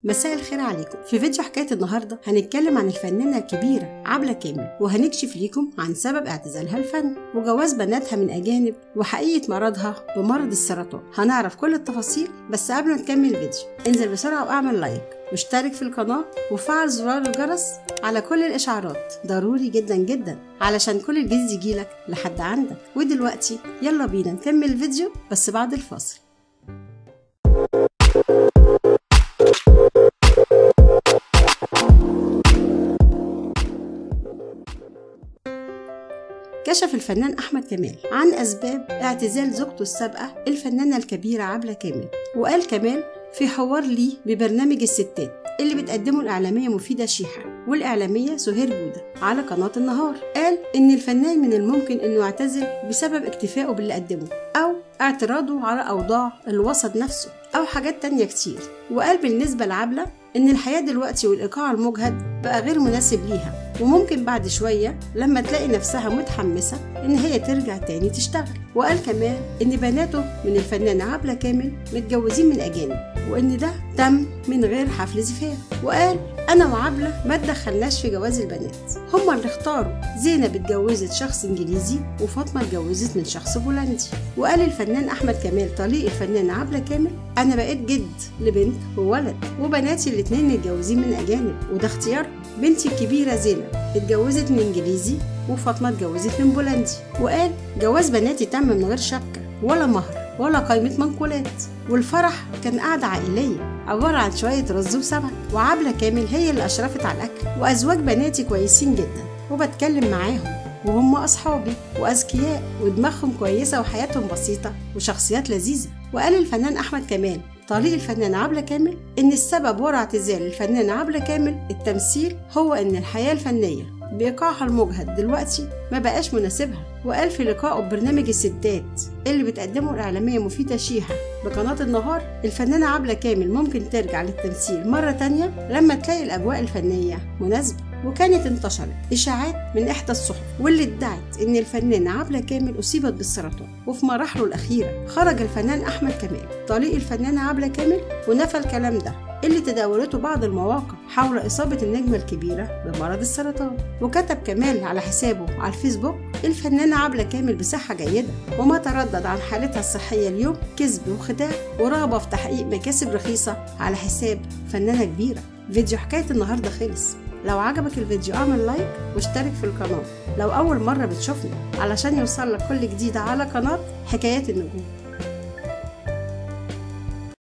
مساء الخير عليكم. في فيديو حكاية النهاردة هنتكلم عن الفنانة الكبيرة عبلة كامل، وهنكشف ليكم عن سبب اعتزالها الفن وجواز بناتها من أجانب وحقيقة مرضها بمرض السرطان. هنعرف كل التفاصيل، بس قبل ما نكمل الفيديو انزل بسرعة واعمل لايك واشترك في القناة وفعل زرار الجرس على كل الإشعارات، ضروري جدا جدا علشان كل الجديد يجيلك لحد عندك. ودلوقتي يلا بينا نكمل الفيديو بس بعد الفاصل. كشف الفنان أحمد كمال عن أسباب اعتزال زوجته السابقة الفنانة الكبيرة عبلة كامل، وقال كمال في حوار ليه ببرنامج الستات اللي بتقدمه الإعلامية مفيدة شيحة والإعلامية سهير جودة على قناة النهار، قال إن الفنان من الممكن إنه يعتزل بسبب اكتفائه باللي قدمه أو اعتراضه على أوضاع الوسط نفسه أو حاجات تانية كتير. وقال بالنسبة لعبلة إن الحياة دلوقتي والإيقاع المجهد بقى غير مناسب ليها، وممكن بعد شوية لما تلاقي نفسها متحمسة إن هي ترجع تاني تشتغل. وقال كمان إن بناته من الفنانة عبلة كامل متجوزين من أجانب، وإن ده تم من غير حفل زفاف. وقال أنا وعبلة ما تدخلناش في جواز البنات، هما اللي اختاروا. زينب اتجوزت شخص إنجليزي وفاطمة اتجوزت من شخص بولندي. وقال الفنان أحمد كمال طليق الفنانة عبلة كامل أنا بقيت جد لبنت وولد، وبناتي الاتنين متجوزين من أجانب وده اختيارهم. بنتي الكبيرة زينب اتجوزت من إنجليزي وفاطمة اتجوزت من بولندي. وقال جواز بناتي تم من غير شبكة ولا مهر ولا قائمة منقولات، والفرح كان قعدة عائلية عبارة عن شوية رز وسمك، وعبلة كامل هي اللي أشرفت على الأكل. وأزواج بناتي كويسين جدا وبتكلم معاهم وهم أصحابي وأذكياء ودماغهم كويسة وحياتهم بسيطة وشخصيات لذيذة. وقال الفنان أحمد كمال طليق الفنانة عبلة كامل إن السبب وراء اعتزال الفنانة عبلة كامل التمثيل هو إن الحياة الفنية بإيقاعها المجهد دلوقتي ما بقاش مناسبها. وقال في لقائه ببرنامج الستات اللي بتقدمه الإعلامية مفيدة شيحة بقناة النهار الفنانة عبلة كامل ممكن ترجع للتمثيل مرة تانية لما تلاقي الأجواء الفنية مناسبة. وكانت انتشرت إشاعات من إحدى الصحف واللي ادعت إن الفنانة عبلة كامل أصيبت بالسرطان، وفي مراحله الأخيرة خرج الفنان أحمد كمال طليق الفنانة عبلة كامل ونفى الكلام ده اللي تداولته بعض المواقع حول إصابة النجمة الكبيرة بمرض السرطان. وكتب كمال على حسابه على الفيسبوك الفنانة عبلة كامل بصحة جيدة وما تردد عن حالتها الصحية اليوم كذب وخداع ورغبة في تحقيق مكاسب رخيصة على حساب فنانة كبيرة. فيديو حكاية النهاردة خلص. لو عجبك الفيديو اعمل لايك واشترك في القناة لو أول مرة بتشوفني علشان يوصلك كل جديد على قناة حكايات النجوم.